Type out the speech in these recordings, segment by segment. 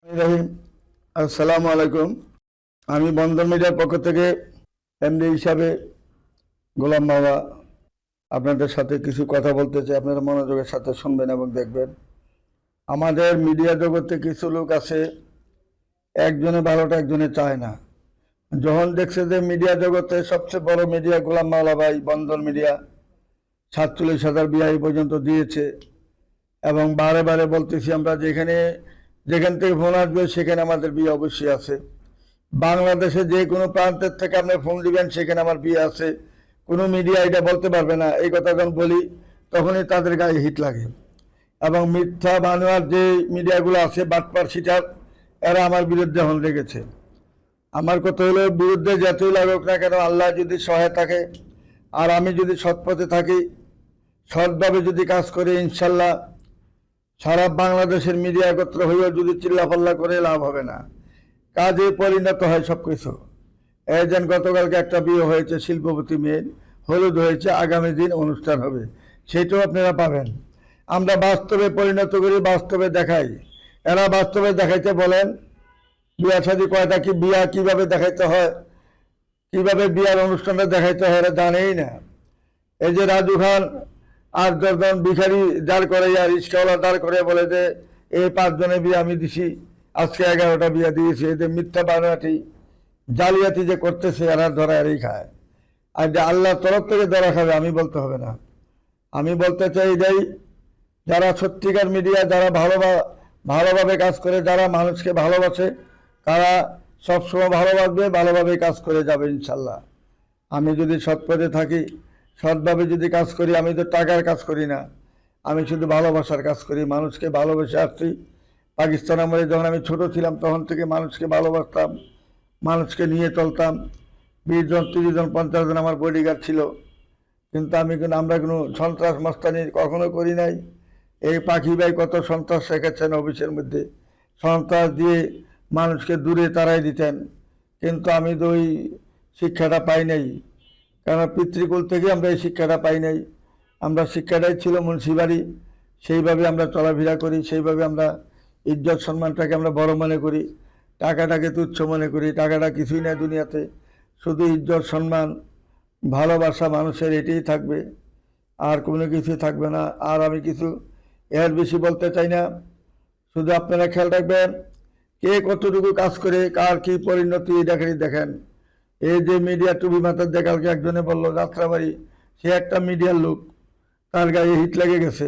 রহিম আসসালামু আলাইকুম। আমি বন্ধন মিডিয়ার পক্ষ থেকে এমডি হিসাবে গোলাম বাবা আপনাদের সাথে কিছু কথা বলতে চাই। আপনারা মনোযোগের সাথে শুনবেন এবং দেখবেন। আমাদের মিডিয়া জগতে কিছু লোক আছে, একজনে ভালোটা একজনে চায় না। যখন দেখছে যে মিডিয়া জগতে সবচেয়ে বড় মিডিয়া গোলাম মাওলা ভাই বন্ধন মিডিয়া 47,000 বিআই পর্যন্ত দিয়েছে, এবং বারে বারে বলতেছি আমরা যেখান থেকে ফোন আসবে সেখানে আমাদের বিয়ে অবশ্যই আছে। বাংলাদেশে যে কোনো প্রান্তের থেকে আপনি ফোন দিবেন সেখানে আমার বিয়ে আছে, কোনো মিডিয়া এটা বলতে পারবে না। এই কথা যখন বলি তখনই তাদের গায়ে হিট লাগে। এবং মিথ্যা বানোয়ার যে মিডিয়াগুলো আছে, বাটপার সিটার, এরা আমার বিরুদ্ধে হল লেগেছে। আমার কথা হলো, বিরুদ্ধে যতই লাগুক না কেন, আল্লাহ যদি সহায় থাকে আর আমি যদি সৎ পথে থাকি, সৎভাবে যদি কাজ করি, ইনশাল্লাহ সারা বাংলাদেশের মিডিয়া একত্র হয়েও যদি চিল্লাপাল্লা করে লাভ হবে না, কাজে পরিণত হয় সবকিছু। এই যেন গতকালকে একটা বিয়ে হয়েছে, শিল্পপতি মেয়ের হলুদ হয়েছে, আগামী দিন অনুষ্ঠান হবে, সেটাও আপনারা পাবেন। আমরা বাস্তবে পরিণত করি, বাস্তবে দেখাই। এরা বাস্তবে দেখাইতে বলেন, বিয়া শাদী কয়টা, কি বিয়া কিভাবে দেখাইতে হয়, কিভাবে বিয়ার অনুষ্ঠানটা দেখাইতে হয় এরা জানেই না। এই যে রাজু খান আর 10 জন ভিখারি দাঁড় করে আর রিক্সাওয়ালা দাঁড় করে বলে যে এই 5 জনের বিয়ে আমি দিছি, আজকে 11টা বিয়ে দিয়েছি। এদের মিথ্যা বানোয়াটি জালিয়াতি যে করতেছে এরা ধরা এরই খায়। আর যে আল্লাহর তরফ থেকে ধরা খাবে আমি বলতে হবে না। আমি বলতে চাই এটাই, যারা সত্যিকার মিডিয়া, যারা ভালোভাবে কাজ করে, যারা মানুষকে ভালোবাসে, তারা সবসময় ভালোবাসবে, ভালোভাবে কাজ করে যাবে ইনশাল্লাহ। আমি যদি সৎ পথে থাকি, সৎভাবে যদি কাজ করি, আমি তো টাকার কাজ করি না, আমি শুধু ভালোবাসার কাজ করি। মানুষকে ভালোবেসে আসছি। পাকিস্তান আমলে যখন আমি ছোট ছিলাম তখন থেকে মানুষকে ভালোবাসতাম, মানুষকে নিয়ে চলতাম। 20 জন 30 জন 50 জন আমার বডিগার্ড ছিল, কিন্তু আমরা কোনো সন্ত্রাস মস্তানি কখনো করি নাই। এই পাখি ভাই কত সন্ত্রাস শেখাচ্ছেন অফিসের মধ্যে, সন্ত্রাস দিয়ে মানুষকে দূরে তাড়াই দিতেন, কিন্তু আমি তো ওই শিক্ষাটা পাই নাই। কারণ পিতৃকুল থেকে আমরা এই শিক্ষাটা পাই নাই। আমরা শিক্ষাটাই ছিল মুন্সিবাড়ি, সেইভাবে আমরা চলাফেরা করি, সেইভাবে আমরা ইজ্জত সম্মানটাকে আমরা বড় মনে করি, টাকাটাকে তুচ্ছ মনে করি। টাকাটা কিছুই নাই দুনিয়াতে, শুধু ইজ্জত সম্মান ভালোবাসা মানুষের, এটাই থাকবে, আর কোনো কিছু থাকবে না। আর আমি কিছু এর বেশি বলতে চাই না। শুধু আপনারা খেয়াল রাখবেন, কে কতটুকু কাজ করে, কার কি পরিণতি, এটা খালি দেখেন। এই যে মিডিয়া টুবি মাথার দেখালকে একজনে বললো যাত্রাবাড়ি, সে একটা মিডিয়ার লোক, তার গায়ে হিট লেগে গেছে,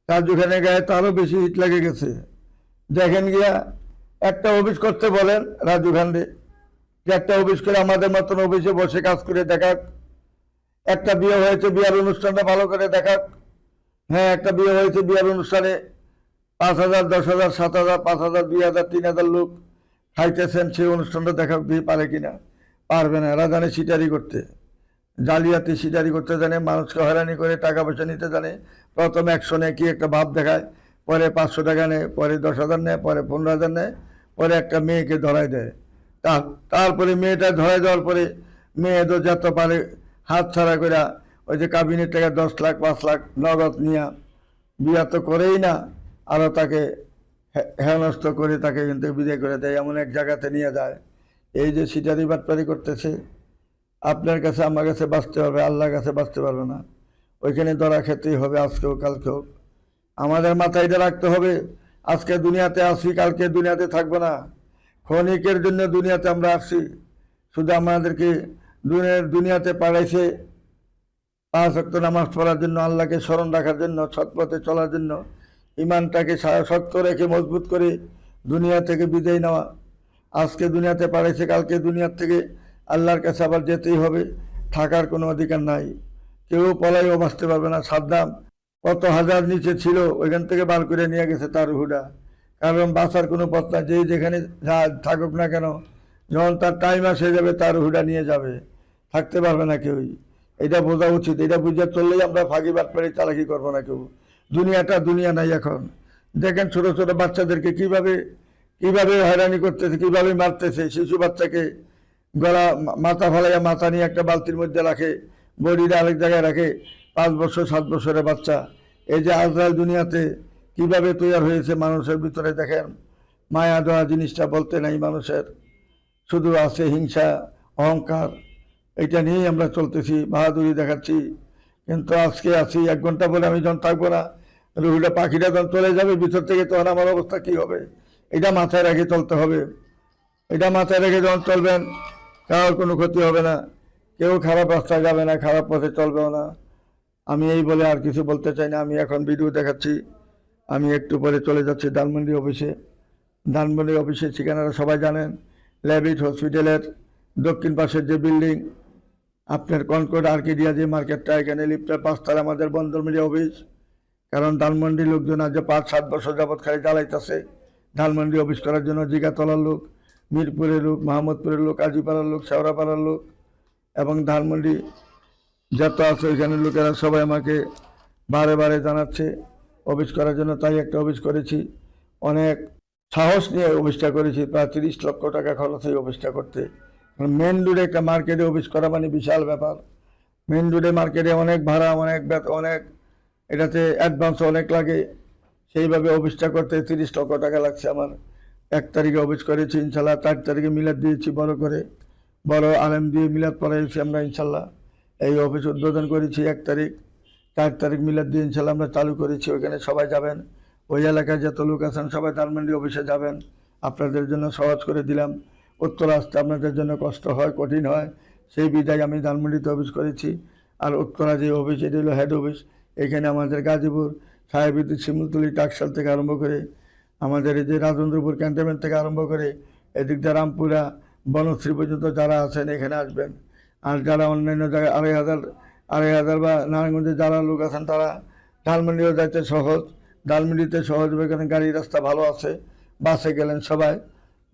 তার যেখানে গায়ে তারও বেশি হিট লেগে গেছে। দেখেন গিয়া একটা অফিস করতে বলেন রাজু খানরে, যে একটা অফিস করে আমাদের মতন অফিসে বসে কাজ করে দেখাক। একটা বিয়ে হয়েছে, বিয়ার অনুষ্ঠানটা ভালো করে দেখাক। হ্যাঁ, একটা বিয়ে হয়েছে, বিয়ার অনুষ্ঠানে 5,000 10,000 7,000 5,000 2,000 3,000 লোক খাইতেছেন, সেই অনুষ্ঠানটা দেখাক। দিয়ে পারে কিনা? পারবে না। এরা জানে সিটারি করতে, জালিয়াতি সিটারি করতে জানে, মানুষকে হয়রানি করে টাকা পয়সা নিতে জানে। প্রথমে 100 নেয়, কি একটা ভাব দেখায়, পরে 500 টাকা নেয়, পরে 10,000 নেয়, পরে 15,000 নেয়, পরে একটা মেয়েকে ধরায় দেয়। তারপরে মেয়েটা ধরায় দেওয়ার পরে মেয়ে তো যত পারে হাত ছাড়া করে ওই যে কাবিনের টাকা 10 লাখ 5 লাখ নগদ নিয়ে বিয়া তো করেই না, আরও তাকে হেনস্থ করে তাকে কিন্তু বিদায় করে দেয়, এমন এক জায়গাতে নিয়ে যায়। এই যে সিটারি বাটপারি করতেছে, আপনার কাছে আমার কাছে বাঁচতে হবে, আল্লাহর কাছে বাঁচতে পারবে না। ওইখানে ধরা খেতেই হবে, আজকেও কালকেও। আমাদের মাথায় এটা রাখতে হবে, আজকে দুনিয়াতে আসি, কালকে দুনিয়াতে থাকবো না। ক্ষণিকের জন্য দুনিয়াতে আমরা আসছি, শুধু আমাদেরকে দুনিয়াতে পাঠাইছে 5 ওয়াক্ত নামাজ পড়ার জন্য, আল্লাহকে স্মরণ রাখার জন্য, সৎপথে চলার জন্য, ইমানটাকে শক্ত রেখে মজবুত করে দুনিয়া থেকে বিদায় নেওয়া। আজকে দুনিয়াতে পাঠাইছে, কালকে দুনিয়ার থেকে আল্লাহর কাছে আবার যেতেই হবে, থাকার কোনো অধিকার নাই। কেউ পলাইও বাঁচতে পারবে না। সাদ্দাম কত হাজার নিচে ছিল, ওইখান থেকে বার করে নিয়ে গেছে তার হুডা, কারণ বাঁচার কোনো পথ না। যেই যেখানে থাকুক না কেন, যখন তার টাইম আসে যাবে তার হুডা নিয়ে যাবে, থাকতে পারবে না কেউই। এটা বোঝা উচিত। এটা বুঝে চললেই আমরা ফাঁকি বাটপারি চালাকি করবো না কেউ। দুনিয়াটা দুনিয়া নাই এখন। দেখেন ছোট ছোট বাচ্চাদেরকে কিভাবে হয়রানি করতেছে, কিভাবে মারতেছে। শিশু বাচ্চাকে গলা মাথা ফালাইয়া মাথা নিয়ে একটা বালতির মধ্যে রাখে, বডিটা আরেক জায়গায় রাখে। 5 বছর 7 বছরের বাচ্চা। এই যে আজরাইল দুনিয়াতে কিভাবে তৈরি হয়েছে মানুষের ভিতরে, দেখেন মায়া দয়া জিনিসটা বলতে নাই মানুষের, শুধু আছে হিংসা অহংকার। এটা নিয়েই আমরা চলতেছি, বাহাদুরি দেখাচ্ছি। কিন্তু আজকে আছি, 1 ঘন্টা পরে আমি যখন থাকবো না, রুহুটা পাখিটা যখন চলে যাবে ভিতর থেকে, তখন আমার অবস্থা কি হবে, এটা মাথায় রেখে চলতে হবে। এটা মাথায় রেখে যখন চলবেন, কারোর কোনো ক্ষতি হবে না, কেউ খারাপ রাস্তায় যাবে না, খারাপ পথে চলবেও না। আমি এই বলে আর কিছু বলতে চাই না। আমি এখন ভিডিও দেখাচ্ছি, আমি একটু পরে চলে যাচ্ছি ধানমন্ডি অফিসে। ধানমন্ডি অফিসের ঠিকানাটা সবাই জানেন, ল্যাবিট হসপিটালের দক্ষিণ পাশের যে বিল্ডিং, আপনার কনকর্ড আর্কেডিয়া যে মার্কেটটা, এখানে লিফটের 5 তলায় আমাদের বন্দর মিডিয়া অফিস। কারণ ধানমন্ডির লোকজন আজ 5-7 বছর যাবৎ খালি জ্বালাইতেছে ধানমন্ডি অফিস করার জন্য। জিগাতলার লোক, মিরপুরের লোক, মাহমুদপুরের লোক, কাজীপাড়ার লোক, শেওড়াপাড়ার লোক এবং ধানমন্ডি যত আছে ওইখানের লোকেরা সবাই আমাকে বারে বারে জানাচ্ছে অফিস করার জন্য। তাই একটা অফিস করেছি, অনেক সাহস নিয়ে অফিসটা করেছি। প্রায় 30 লক্ষ টাকা খরচ এই অফিসটা করতে। মেন রোডে একটা মার্কেটে অফিস করা মানে বিশাল ব্যাপার। মেন রোডে মার্কেটে অনেক ভাড়া, অনেক এটাতে অ্যাডভান্স অনেক লাগে। সেইভাবে অফিসটা করতে 30 লক্ষ টাকা লাগছে আমার। 1 তারিখে অফিস করেছি ইনশাল্লাহ, 4 তারিখে মিলাদ দিয়েছি বড় করে, বড় আলেম দিয়ে মিলাদ পড়াইছি আমরা ইনশাল্লাহ। এই অফিস উদ্বোধন করেছি 1 তারিখ, 4 তারিখ মিলাদ দিয়ে ইনশাল্লাহ আমরা চালু করেছি। ওইখানে সবাই যাবেন, ওই এলাকায় যত লোক আছেন সবাই ধানমন্ডি অফিসে যাবেন। আপনাদের জন্য সহজ করে দিলাম। উত্তর আসতে আপনাদের জন্য কষ্ট হয়, কঠিন হয়, সেই বিদায় আমি ধানমন্ডিতে অফিস করেছি। আর উত্তরা যে অফিস, এটি হলো হেড অফিস। এখানে আমাদের গাজীপুর সাহেবীদি শিমুলতলি টাকশাল থেকে আরম্ভ করে, আমাদের এই যে রাজেন্দ্রপুর ক্যান্টনমেন্ট থেকে আরম্ভ করে এদিক দিয়ে রামপুরা বনশ্রী পর্যন্ত যারা আছেন এখানে আসবেন। আর যারা অন্যান্য জায়গায় 2,500 বা নারায়ণগঞ্জে যারা লোক আছেন তারা ঝালমন্ডিও যাইতে সহজ, ঝালমন্ডিতে সহজ হবে, এখানে গাড়ি রাস্তা ভালো আছে, বাসে গেলেন সবাই।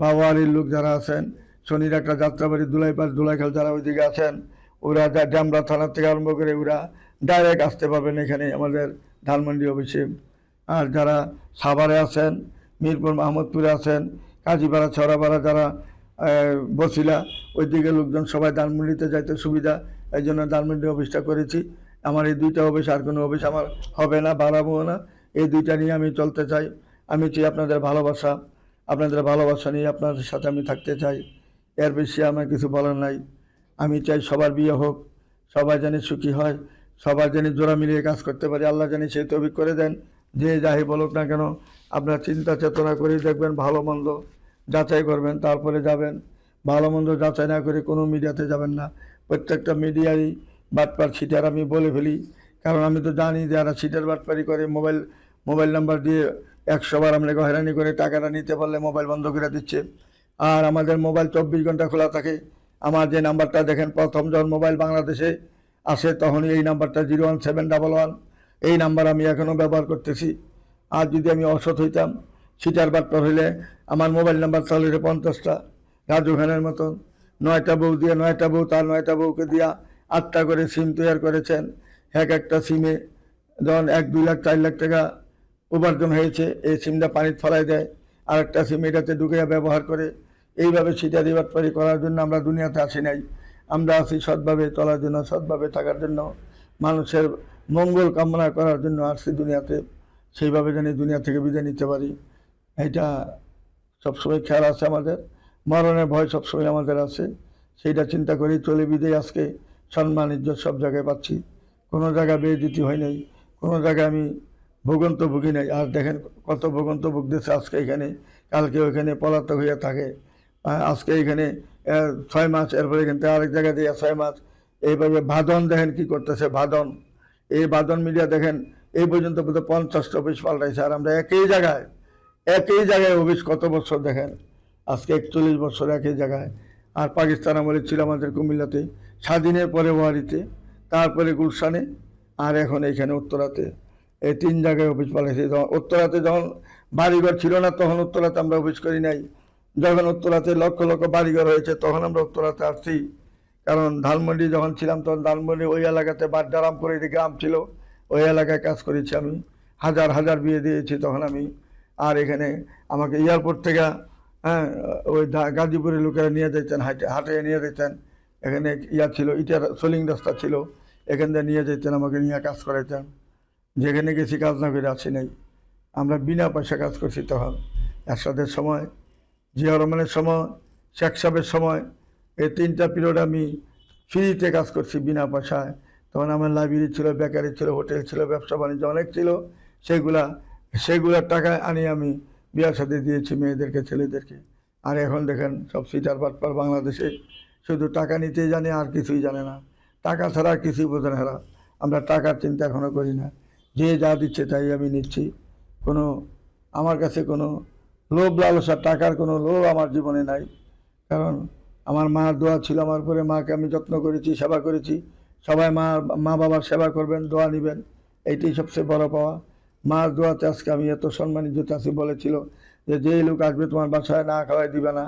বা ওয়ারির লোক যারা আছেন, শনির একটা যাত্রাবাড়ি, দুলাইপাড়, দুলাইখাল যারা ওইদিকে আছেন, ওরা ড্যামরা থানার থেকে আরম্ভ করে ওরা ডাইরেক্ট আসতে পারবেন এখানে আমাদের ধানমন্ডি অফিসে। আর যারা সাভারে আছেন, মিরপুর মাহমুদপুরে আছেন, কাজীপাড়া, ছড়াপাড়া, যারা বসিলা ওইদিকে লোকজন সবাই ধানমন্ডিতে যাইতে সুবিধা, এই জন্য ধানমন্ডি অফিসটা করেছি। আমার এই 2টা অফিস, আর কোনো অফিস আমার হবে না, বাড়াবো না। এই 2টা নিয়ে আমি চলতে চাই। আমি চাই আপনাদের ভালোবাসা, আপনাদের ভালোবাসা নিয়ে আপনাদের সাথে আমি থাকতে চাই। এর বেশি আমার কিছু বলার নাই। আমি চাই সবার বিয়ে হোক, সবাই জানি সুখী হয়, সবাই জানি জোড়া মিলিয়ে কাজ করতে পারি। আল্লাহ জানি সেই তৌফিক করে দেন। যে যাই বলুক না কেন, আপনার চিন্তা চেতনা করে দেখবেন, ভালো মন্দ যাচাই করবেন, তারপরে যাবেন। ভালো মন্দ যাচাই না করে কোনো মিডিয়াতে যাবেন না। প্রত্যেকটা মিডিয়ায় বাটপার ছিটার আমি বলে ফেলি, কারণ আমি তো জানি যারা ছিটার বাটপারি করে মোবাইল নাম্বার দিয়ে 100 বার আপনাকে হয়রানি করে টাকাটা নিতে পারলে মোবাইল বন্ধ করে দিচ্ছে। আর আমাদের মোবাইল 24 ঘন্টা খোলা থাকে। আমার যে নাম্বারটা দেখেন, প্রথম যখন মোবাইল বাংলাদেশে আসে তখনই এই নাম্বারটা 01711, এই নাম্বার আমি এখনও ব্যবহার করতেছি। আর যদি আমি অসৎ হইতাম, সিটার বাটপার হইলে আমার মোবাইল নাম্বার চালু 50টা, রাজু খানের মতন 9টা বউ দিয়ে, 9টা বউ তার 9টা বউকে দিয়া 8টা করে সিম তৈরি করেছেন। একটা সিমে যখন 1-2 লাখ 4 লাখ টাকা উপার্জন হয়েছে, এই সিমটা পানিতে ফলাই দেয়, আর একটা সিম এটাতে ঢুকে ব্যবহার করে। এইভাবে সিটারি বাটপারি করার জন্য আমরা দুনিয়াতে আসি নাই। আমরা আছি সৎভাবে চলার জন্য, সৎভাবে থাকার জন্য, মানুষের মঙ্গল কামনা করার জন্য আসছি দুনিয়াতে। সেইভাবে জানি দুনিয়া থেকে বিদায় নিতে পারি, এটা সবসময় খেয়াল আছে আমাদের। মরণের ভয় সবসময় আমাদের আছে, সেইটা চিন্তা করেই চলে বিদায়। আজকে সম্মান ইজ্জত সব জায়গায় পাচ্ছি, কোনো জায়গায় বেইজ্জতি হয় নাই, কোনো জায়গায় আমি ভোগান্ত ভুগি নাই। আর দেখেন কত ভোগান্ত ভুগতেছে আজকে এখানে, কালকে ওইখানে পলাতক হইয়া থাকে। আজকে এখানে 6 মাস, এরপরে এখান থেকে আরেক জায়গায় দিয়ে 6 মাস। এইভাবে ভাদন দেখেন কি করতেছে, ভাদন। এই ভাদন মিডিয়া দেখেন এই পর্যন্ত বোধ 50টা অফিস পাল্টাইছে, আর আমরা একই জায়গায় অফিস কত বছর দেখেন, আজকে 41 বছর একই জায়গায়। আর পাকিস্তান আমলে ছিল আমাদের কুমিল্লাতে, স্বাধীনের পরে ওয়ারিতে, তারপরে গুলশানে, আর এখন এইখানে উত্তরাতে। এই 3 জায়গায় অফিস পালাইছে। উত্তরাতে যখন বাড়িঘর ছিল না তখন উত্তরাতে আমরা অফিস করি নাই। যখন উত্তরাতে লক্ষ লক্ষ বাড়িঘর হয়েছে তখন আমরা উত্তরাতে আসছি। কারণ ধানমন্ডি যখন ছিলাম তখন ধানমন্ডি ওই এলাকাতে বাড্ডারামপুর এই গ্রাম ছিল, ওই এলাকায় কাজ করেছি আমি, হাজার বিয়ে দিয়েছি তখন আমি। আর এখানে আমাকে এয়ারপোর্ট থেকে ওই গাজীপুরের লোকেরা নিয়ে যেতেন, হাটে নিয়ে যেতেন। এখানে ছিল, ইটার সোলিং রাস্তা ছিল, এখান থেকে নিয়ে যেতেন, আমাকে নিয়ে কাজ করাইতেন। যেখানে গেছি কাজ না করে আসি নাই, আমরা বিনা পয়সা কাজ করছি তখন। এরশাদের সময়, জিয়া রহমানের সময়, শেখ সাহেবের সময়, এই 3টা পিরিয়ড আমি ফ্রিতে কাজ করছি বিনা পয়সায়। তখন আমার লাইব্রেরি ছিল, বেকারি ছিল, হোটেল ছিল, ব্যবসা বাণিজ্য অনেক ছিল। সেগুলার টাকা আনি আমি বিয়ার সাথে দিয়েছি মেয়েদেরকে, ছেলেদেরকে। আর এখন দেখেন সব সিটার বাটপার বাংলাদেশে শুধু টাকা নিতেই জানে, আর কিছুই জানে না। টাকা ছাড়া আর কিছুই বোঝে না এরা। আমরা টাকার চিন্তা এখনও করি না, যে যা দিচ্ছে তাই আমি নিচ্ছি। আমার কাছে কোনো লোভ লালসা, টাকার কোনো লোভ আমার জীবনে নাই। কারণ আমার মার দোয়া ছিল আমার উপরে, মাকে আমি যত্ন করেছি, সেবা করেছি। সবাই মা বাবার সেবা করবেন, দোয়া নেবেন, এইটাই সবচেয়ে বড় পাওয়া। মার দোয়াতে আজকে আমি এত সম্মানিত আছি। বলেছিল যে যেই লোক আসবে তোমার বাসায় না খাওয়াই দিবে না,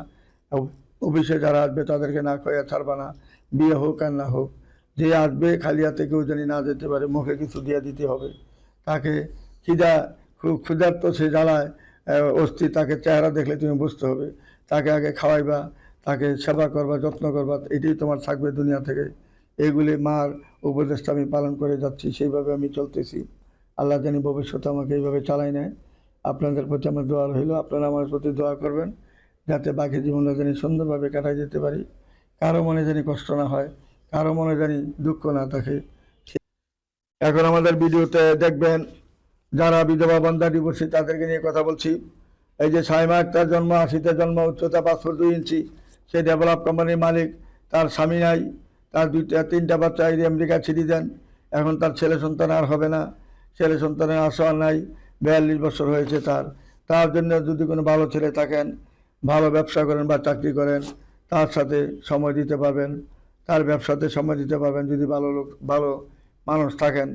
অফিসে যারা আসবে তাদেরকে না খাওয়াইয়া ছাড়বা না, বিয়ে হোক আর না হোক। যে আসবে খালি হাতে কেউ জানি না যেতে পারে, মুখে কিছু দিয়ে দিতে হবে। তাকে ক্ষুধার্ত সে জ্বালায় অস্থি, তাকে চেহারা দেখলে তুমি বুঝতে হবে। তাকে আগে খাওয়াইবা, তাকে সেবা করবা, যত্ন করবা, এটাই তোমার থাকবে দুনিয়া থেকে। এগুলি মার উপদেশটা আমি পালন করে যাচ্ছি, সেইভাবে আমি চলতেছি। আল্লাহ জানি ভবিষ্যতে আমাকে এইভাবে চালাই নেয়। আপনাদের প্রতি আমার দোয়া রইল, আপনারা আমার প্রতি দোয়া করবেন যাতে বাকি জীবনটা জানি সুন্দরভাবে কাটাই যেতে পারি। কারো মনে জানি কষ্ট না হয়, কারো মনে জানি দুঃখ না থাকে। এখন আমাদের ভিডিওতে দেখবেন যারা বিধবা বন্ধা ডিভোর্সি, তাদেরকে নিয়ে কথা বলছি। এই যে সাইমা আক্তার জন্ম, 80তে জন্ম, উচ্চতা 5 ফুট 2 ইঞ্চি। সে ডেভেলপ কোম্পানির মালিক, তার স্বামী নাই, তার 2-3টা বাচ্চা আমেরিকা ছিড়িয়ে দেন। এখন তার ছেলে সন্তান আর হবে না, ছেলে সন্তানের আশা নাই। 42 বছর হয়েছে তার জন্য যদি কোনো ভালো ছেলে থাকেন, ভালো ব্যবসা করেন বা চাকরি করেন, তার সাথে সময় দিতে পারবেন, তার ব্যবসাতে সময় দিতে পারবেন। যদি ভালো মানুষ থাকেন,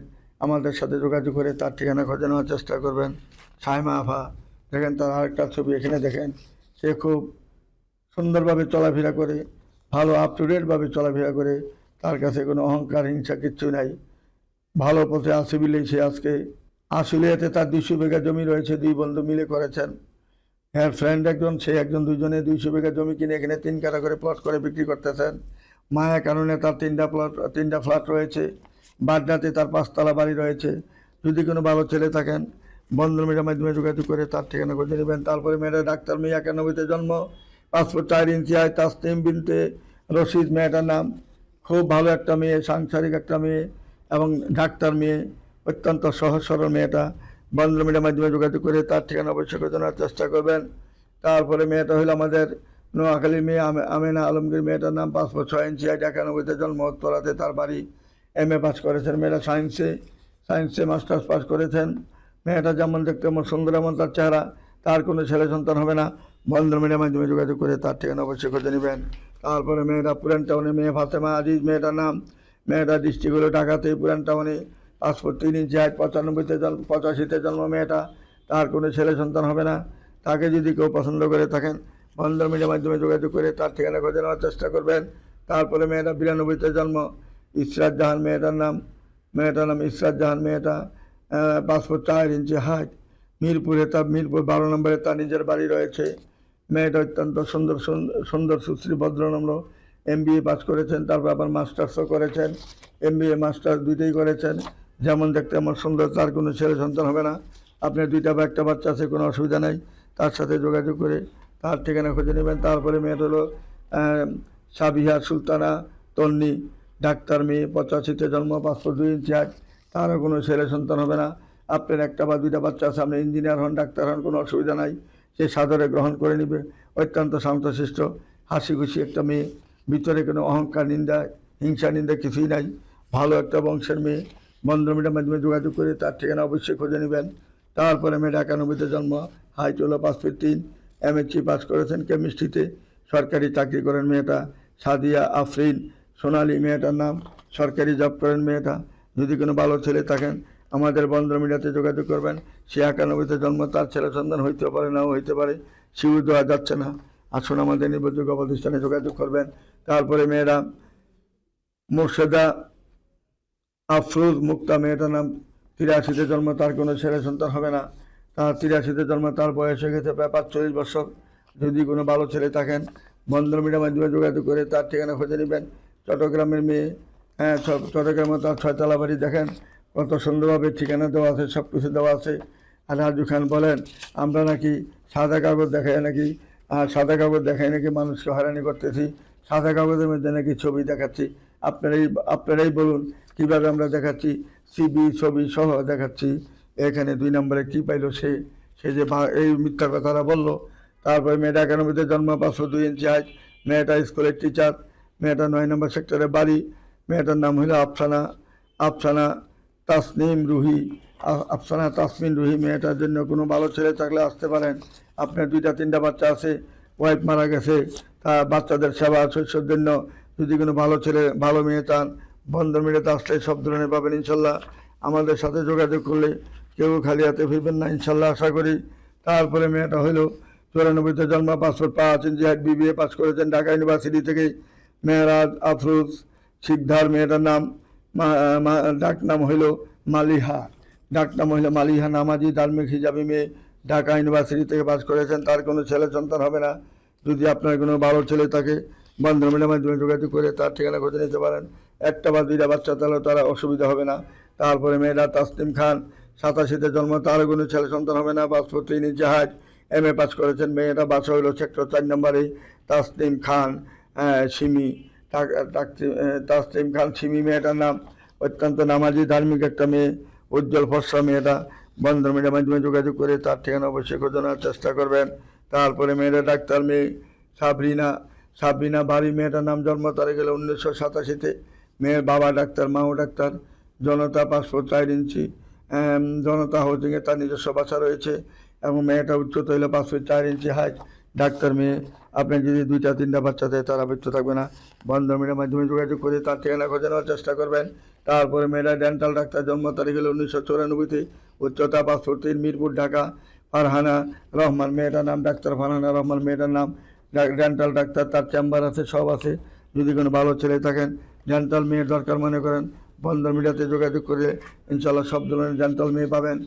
আমাদের সাথে যোগাযোগ করে তার ঠিকানা খোঁজে নেওয়ার চেষ্টা করবেন। সাইমা আফা, দেখেন তার আরেকটা ছবি এখানে দেখেন। সে খুব সুন্দরভাবে চলাফেরা করে, ভালো আপ টু ডেটভাবে চলাফেরা করে। তার কাছে কোনো অহংকার, হিংসা কিচ্ছু নাই। ভালো পথে আছে বলেই সে আজকে আশুলিয়াতে তার 200 বিঘা জমি রয়েছে, 2 বন্ধু মিলে করেছেন। হ্যাঁ, ফ্রেন্ড একজন, সে একজন, দুজনে 200 বিঘা জমি কিনে এখানে 3 কাঠা করে প্লট করে বিক্রি করতেছেন। মায়া কারণে তার 3টা ফ্ল্যাট রয়েছে। বাড্ডাতে তার 5তলা বাড়ি রয়েছে। যদি কোনো ভালো ছেলে থাকেন, বন্ধন মিডিয়ার মাধ্যমে যোগাযোগ করে তার ঠিকানা খুঁজে নেবেন। তারপরে মেয়েটা ডাক্তার মেয়ে, 91-তে জন্ম, 5 ফুট 4 ইঞ্চি হয়। তাসনিম বিনতে রশিদ মেয়েটার নাম। খুব ভালো একটা মেয়ে, সাংসারিক একটা মেয়ে এবং ডাক্তার মেয়ে, অত্যন্ত সহজ সরল মেয়েটা। বন্ধন মিডিয়ার মাধ্যমে যোগাযোগ করে তার ঠিকানা অবশ্যই জানার চেষ্টা করবেন। তারপরে মেয়েটা হলো আমাদের নোয়াখালীর মেয়ে, আমেনা আলমগীর। মেয়েটার নাম, 5 ফুট 6 ইঞ্চি হয়, 91-তে জন্ম, উত্তরাতে তার বাড়ি। MA পাস করেছেন মেয়েটা সায়েন্সে মাস্টার্স পাস করেছেন। মেয়েটা যেমন দেখতে এমন সুন্দর, এমন তার চেহারা। তার কোনো ছেলে সন্তান হবে না। বন্ধন মিডিয়ার মাধ্যমে যোগাযোগ করে তার ঠিকানা অবশ্যই খুঁজে নেবেন। তারপরে মেয়েটা পুরান টাউনে মেয়ে ফাতেমা আজিজ মেয়েটার নাম। মেয়েটা ডিস্ট্রিক্ট হলো ঢাকাতে, পুরান টাউনে, 5 ফুট 3 ইঞ্চি হাইট, 85-তে জন্ম মেয়েটা। তার কোনো ছেলে সন্তান হবে না। তাকে যদি কেউ পছন্দ করে থাকেন, বন্ধন মিডিয়ার মাধ্যমে যোগাযোগ করে তার ঠিকানা খুঁজে নেওয়ার চেষ্টা করবেন। তারপরে মেয়েটা 92-তে জন্ম, ইসরাত জাহান মেয়েটার নাম ইসরাত জাহান। মেয়েটা 5 ফুট 4 ইঞ্চি হাইট। মিরপুর 12 নম্বরে তার নিজের বাড়ি রয়েছে। মেয়েটা অত্যন্ত সুন্দর সুশ্রী ভদ্রনম্র। MBA পাস করেছেন, তারপর আবার মাস্টার্সও করেছেন। MBA মাস্টার্স দুইটাই করেছেন। যেমন দেখতে এমন সুন্দর, তার কোনো ছেলে সন্তান হবে না। আপনার 2টা বা 1টা বাচ্চা আছে, কোনো অসুবিধা নাই। তার সাথে যোগাযোগ করে তার ঠিকানা খুঁজে নেবেন। তারপরে মেয়েটা হলো সাবিহা সুলতানা তন্নি, ডাক্তার মেয়ে, 85-তে জন্ম, 5 ফুট 2 ইঞ্চি হাইট। তারও কোনো ছেলে সন্তান হবে না। আপনার 1টা বা 2টা বাচ্চা আছে, আপনি ইঞ্জিনিয়ার হন, ডাক্তার হন, কোনো অসুবিধা নাই। সে সাদরে গ্রহণ করে নেবে। অত্যন্ত শান্তশিষ্ট, হাসি খুশি একটা মেয়ে। ভিতরে কোনো অহংকার, নিন্দা, হিংসা, নিন্দা কিছুই নাই। ভালো একটা বংশের মেয়ে। বন্ধন মিডিয়ার মাধ্যমে যোগাযোগ করে তার ঠিকানা অবশ্যই খুঁজে নেবেন। তারপরে মেয়েটা 91-তে জন্ম, হাইট হলো 5 ফুট 3, MSc পাস করেছেন কেমিস্ট্রিতে, সরকারি চাকরি করেন মেয়েটা। সাদিয়া আফরিন সোনালী মেয়েটার নাম, সরকারি জব করেন মেয়েটা। যদি কোনো ভালো ছেলে থাকেন, আমাদের বন্ধন মিডিয়াতে যোগাযোগ করবেন। সে 91-তে জন্ম, তার ছেলে সন্তান হইতে পারে, নাও হইতে পারে, শিউ দেওয়া যাচ্ছে না। আসুন আমাদের নির্ভরযোগ্য প্রতিষ্ঠানে যোগাযোগ করবেন। তারপরে মেয়েরা মোর্শেদা আফরোজ মুক্তা মেয়েটার নাম, 83-তে জন্ম, তার কোনো ছেলে সন্তান হবে না। তার 83-তে জন্ম, তার বয়স হয়ে গেছে প্রায় 45 বছর। যদি কোনো ভালো ছেলে থাকেন, বন্ধন মিডিয়ার মাধ্যমে যোগাযোগ করে তার ঠিকানা খুঁজে নেবেন। চট্টগ্রামের মেয়ে, হ্যাঁ, চট্টগ্রামে তার 6তলা বাড়ি। দেখেন কত সুন্দরভাবে ঠিকানা দেওয়া আছে, সব কিছু দেওয়া আছে। আর রাজু খান বলেন আমরা নাকি সাদা কাগজ দেখায় নাকি, আর সাদা কাগজ দেখায় নাকি মানুষকে হয়রানি করতেছি, সাদা কাগজের মধ্যে নাকি ছবি দেখাচ্ছি। আপনারাই বলুন কিভাবে আমরা দেখাচ্ছি, সিবি ছবি সহ দেখাচ্ছি। এখানে 2 নম্বরে কি পাইলো সে যে এই মিথ্যা কথাটা বললো। তারপরে মেয়েটা 91-তে জন্ম, 5'2" হাইট, মেয়েটা স্কুলের টিচার, মেয়েটা 9 নম্বর সেক্টরে বাড়ি, মেয়েটার নাম হলো আফসানা তাসনিম রুহি। আফসানা তাসমিন রুহি। মেয়েটার জন্য কোনো ভালো ছেলে থাকলে আসতে পারেন। আপনার 2-3টা বাচ্চা আছে, ওয়াইফ মারা গেছে, তা বাচ্চাদের সেবা শস্যের জন্য যদি কোনো ভালো ছেলে ভালো মেয়ে চান, বন্ধন মিডিয়াতে আসলে সব ধরনের পাবেন ইনশাল্লাহ। আমাদের সাথে যোগাযোগ করলে কেউ খালি হাতে ফিরবেন না ইনশাল্লাহ, আশা করি। তারপরে মেয়েটা হইল 94-তে জন্ম, 5'5" হাইট, BBA পাস করেছেন ঢাকা ইউনিভার্সিটি থেকে। মেহরাজ আফরোজ শিকদার মেয়েটার নাম, ডাক নাম হইল মালিহা, নামাজি ধার্মিক হিজাবি মেয়ে, ঢাকা ইউনিভার্সিটি থেকে পাস করেছেন। তার কোনো ছেলে সন্তান হবে না। যদি আপনার কোনো ভালো ছেলে থাকে, বন্ধন মিডিয়ার মাধ্যমে যোগাযোগ করে তার ঠিকানা খুঁজে নিতে পারেন। 1টা বা 2টা বাচ্চা তাহলে তারা অসুবিধা হবে না। তারপরে মেয়েটা তাসলিম খান, 87-তে জন্ম, তারও কোনো ছেলে সন্তান হবে না, 5'3" হাইট, MA পাস করেছেন। মেয়েটা বাসা হইল সেক্টর 4 নম্বরে। তাসলিম খান সিমি, তাসলিম খান সিমি মেয়েটার নাম। অত্যন্ত নামাজি ধার্মিক একটা মেয়ে, উজ্জ্বল ফর্সা মেয়েটা। বন্ধন মিডিয়ার মাধ্যমে যোগাযোগ করে তার ঠিকানা অবশ্যই খোঁজানোর চেষ্টা করবেন। তারপরে মেয়েটা ডাক্তার মেয়ে সাবরিনা বাড়ি, মেয়েটার নাম, জন্ম তারিখ হলো 1987-তে। মেয়ের বাবা ডাক্তার, মাও ডাক্তার। জনতা 5'4" জনতা হাউজিংয়ে তার নিজস্ব বাসা রয়েছে এবং মেয়েটা উচ্চতা হইল 5'4" হাইট, ডাক্তার মেয়ে। আপনি যদি 2-3টা বাচ্চা দেয় তারা ব্যর্থ থাকবে না। বন্ধন মিডিয়ার মাধ্যমে যোগাযোগ করে তার ঠিকানা খোঁজানোর চেষ্টা করবেন। তারপরে মেয়েরা ডেন্টাল ডাক্তার, জন্ম তারিখ হলো 1994-তে, উচ্চতা 5'3", মিরপুর ঢাকা। ফারহানা রহমান মেয়েটার নাম, ডাক্তার ফারহানা রহমান মেয়েটার নাম, ডেন্টাল ডাক্তার, তার চেম্বার আছে, সব আছে। যদি কোনো ভালো ছেলে থাকেন, ডেন্টাল মেয়ের দরকার মনে করেন, বন্ধন মিডিয়াতে যোগাযোগ করে ইনশাল্লাহ সব ধরনের ডেন্টাল মেয়ে পাবেন।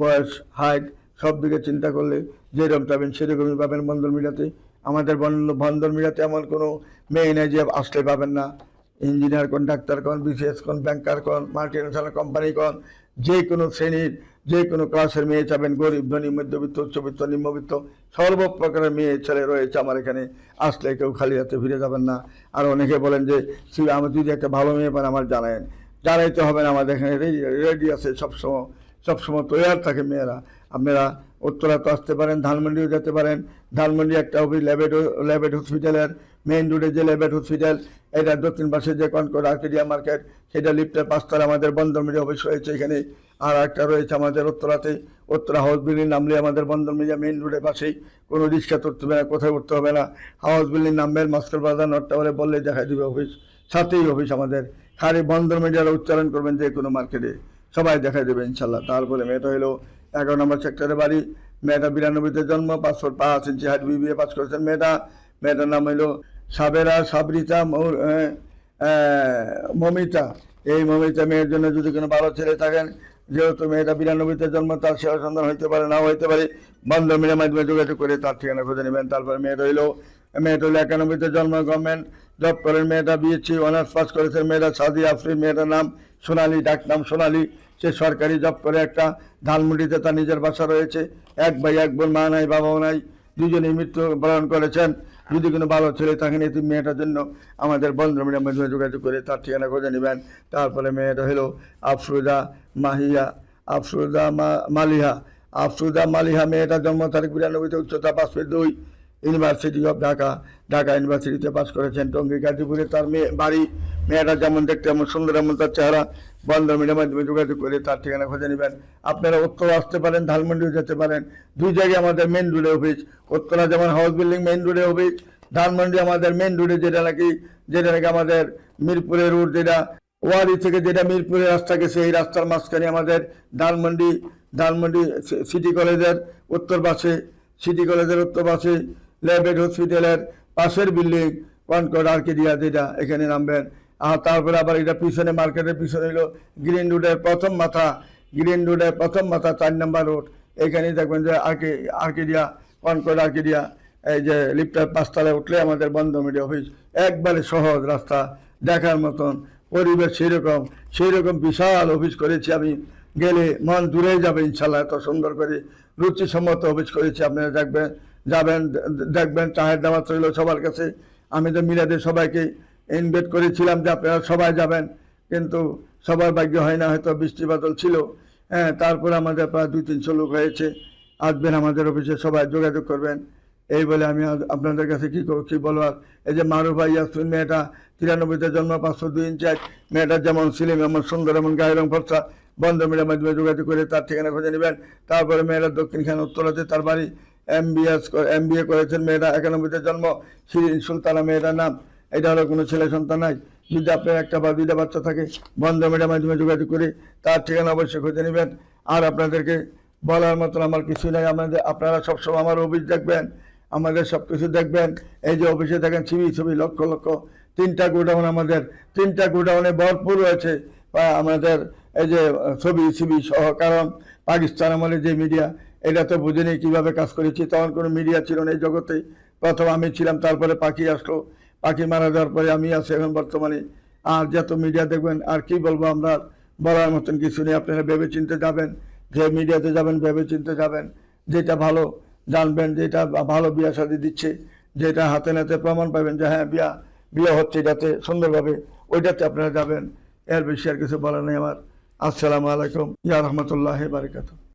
বয়স, হাইট সব দিকে চিন্তা করলে যেরকম পাবেন সেরকমই পাবেন বন্ধন মিডিয়াতে। আমাদের বন্ধন মিডিয়াতে এমন কোনো মেয়ে নেই যে আসলে পাবেন না। ইঞ্জিনিয়ার কোন, ডাক্তার কোন, BCS কোন, ব্যাংকার কোন, মাল্টিনেশনাল কোম্পানি কোন, যে কোনো শ্রেণীর যে কোনো ক্লাসের মেয়ে চাবেন, গরিব, ধনী, মধ্যবিত্ত, উচ্চবিত্ত, নিম্নবিত্ত, সর্বপ্রকারের মেয়ে ছেলে রয়েছে আমার এখানে। আসলে কেউ খালি হাতে ফিরে যাবেন না। আর অনেকে বলেন যে আমার যদি একটা ভালো মেয়ে পান আমার জানাইতে হবে না, আমাদের এখানে রেডি আছে, সবসময় তৈরি থাকে মেয়েরা। আপনারা উত্তরাতে আসতে পারেন, ধানমন্ডিও যেতে পারেন। ধানমন্ডি একটা অফিস, ল্যাবেট হসপিটালের মেইন রোডে যে ল্যাবেট হসপিটাল, এটা দক্ষিণ পাশে যে কনকর্ড আর্কেডিয়া মার্কেট, সেটা লিফটের 5তলা আমাদের বন্ধন মিডিয়া অফিস রয়েছে এখানে। আর একটা রয়েছে আমাদের উত্তরা হাউস বিল্ডিং নামলে আমাদের বন্ধন মিডিয়া মেইন রোডের পাশেই। কোনো রিক্সা তুলতে হবে না, কোথায় উঠতে হবে না। হাউস বিল্ডিং নামবেন, মাস্টার বাজার নট টাওয়ারে বললে দেখাই দেবে অফিস, সাথেই অফিস আমাদের। খালি বন্ধন মিডিয়ার উচ্চারণ করবেন যে কোনো মার্কেটে, সবাই দেখাই দেবে ইনশাল্লাহ। তারপরে মেয়েটা হলো 11 নম্বর সেক্টরে বাড়ি, মেয়েটা 92-তে জন্ম, 5'5" হাইট, BBA পাস করেছেন। মেয়েটার নাম হইল সাবরিতা মমিতা। এই মমিতা মেয়ের জন্য যদি কোনো ভালো ছেলে থাকেন, যেহেতু মেয়েটা 92-তে জন্ম, তার সেবা সন্ধান হইতে পারে, নাও হইতে পারে, বন্ধন মিডিয়ার মাধ্যমে যোগাযোগ করে তার ঠিকানা খুঁজে নেবেন। তারপরে মেয়েটা হইলো 91-তে জন্ম, গভর্নমেন্ট জব করেন। মেয়েটা BSc অনার্স পাস করেছেন। মেয়েটা সাদিয়া আফরিন, মেয়েটার নাম সোনালী, ডাক নাম সোনালী। সে সরকারি জব করে একটা, ধানমন্ডিতে তার নিজের বাসা রয়েছে। 1 ভাই 1 বোন, মা নাই বাবাও নাই, দুজনেই মৃত্যুবরণ করেছেন। যদি কোনো ভালো ছেলে থাকেন এই মেয়েটার জন্য আমাদের বন্ধন মিডিয়ার মাধ্যমে যোগাযোগ করে তার ঠিকানা খুঁজে নেবেন। তারপরে মেয়েটা হলো আফরুজা মালিহা, মেয়েটার জন্ম তারিখ 92-তে, উচ্চতা 5'2", ইউনিভার্সিটি অফ ঢাকা ইউনিভার্সিটিতে পাস করেছেন। টঙ্গী গাজীপুরে তার বাড়ি। মেয়েটা যেমন দেখতে এমন সুন্দর, এমন তার চেহারা। বন্ধন মিডিয়ার মাধ্যমে যোগাযোগ করে তার ঠিকানা খুঁজে নেবেন। আপনারা উত্তরা আসতে পারেন, ধানমন্ডিও যেতে পারেন। 2 জায়গায় আমাদের মেন রোডে অফিস। উত্তরা যেমন হাউস বিল্ডিং মেন রোডে অফিস, ধানমন্ডি আমাদের মেন রোডে, যেটা নাকি আমাদের মিরপুরের রোড, যেটা ওয়ারি থেকে যেটা মিরপুরের রাস্তা গেছে, এই রাস্তার মাঝখানে আমাদের ধানমন্ডি সিটি কলেজের উত্তর পাশে ল্যাবেট হসপিটালের পাশের বিল্ডিং, কনকর্ড আর্কেডিয়া, যেটা এখানে নামবেন। আর তারপরে আবার এটা পিছনে, মার্কেটের পিছনে হলো গ্রিন রোডের প্রথম মাথা 4 নম্বর রোড। এখানে দেখবেন যে আর্কেডিয়া, কনকর্ড আর্কেডিয়া, এই যে লিফটার 5তলায় উঠলে আমাদের বন্ধন মিডিয়া অফিস। একবারে সহজ রাস্তা, দেখার মতন পরিবেশ, সেই রকম বিশাল অফিস করেছি আমি। গেলে মন দূরে যাবে ইনশাল্লাহ। এত সুন্দর করে রুচিসম্মত অফিস করেছি, আপনারা দেখবেন, যাবেন, দেখবেন। চায়ের দাওয়াত রইল সবার কাছে। আমি তো মিলাদে সবাইকে ইনভাইট করেছিলাম যে আপনারা সবাই যাবেন, কিন্তু সবার ভাগ্য হয় না, হয়তো বৃষ্টি বাদল ছিল। হ্যাঁ, তারপরে আমাদের প্রায় 200-300 লোক হয়েছে। আসবেন আমাদের অফিসে, সবাই যোগাযোগ করবেন। এই বলে আমি আপনাদের কাছে কি বলবার, এই যে মারুফা ইয়াসমিন মেয়েটা 93-তে জন্ম, 502 ইঞ্চি, মেয়েটার যেমন সিলিম এমন সুন্দর, এমন গায়ের রং ফর্সা, বন্ধ মিডিয়ার মাধ্যমে যোগাযোগ করে তার ঠিকানা খুঁজে নেবেন। তারপরে মেয়েরা দক্ষিণখানে উত্তরাতে তার বাড়ি, MBA করেছেন মেয়েটা, 91-তে জন্ম, শিরিন সুলতানা মেয়েটার নাম। এটা হলো কোনো ছেলে সন্তান নাই। যদি আপনার একটা বা দুইটা বাচ্চা থাকে, বন্ধ মিডিয়ার মাধ্যমে যোগাযোগ করে তার ঠিকানা অবশ্যই খুঁজে নেবেন। আর আপনাদেরকে বলার মতন আমার কিছু নাই। আপনারা সবসময় আমার অফিস দেখবেন, আমাদের সব কিছু দেখবেন। এই যে অফিসে দেখেন ছবি লক্ষ লক্ষ, 3টা গোডাউন, আমাদের 3টা গোডাউনে ভরপুর রয়েছে আমাদের এই যে ছবি সহ। কারণ পাকিস্তান আমলে যে মিডিয়া, এটা তো বুঝিনি কীভাবে কাজ করেছি। তখন কোনো মিডিয়া ছিল না এই জগতে, প্রথম আমি ছিলাম, তারপরে পাখি আসলো, পাখি মারা যাওয়ার পরে আমি আছি এখন বর্তমানে। আর যত মিডিয়া দেখবেন, আর কি বলবো, আমরা বলার মতন কিছু নেই। আপনারা ভেবে চিনতে যাবেন, যে মিডিয়াতে যাবেন ভেবে চিনতে যাবেন, যেটা ভালো জানবেন, যেটা ভালো বিয়া শাদী দিচ্ছে, যেটা হাতে নাতে প্রমাণ পাবেন যে হ্যাঁ বিয়ে হচ্ছে যাতে সুন্দরভাবে, ওইটাতে আপনারা যাবেন। এর বেশি আর কিছু বলার নেই আমার। আসসালামু আলাইকুম ইয়া রহমতুল্লাহ বারাকাতুহু।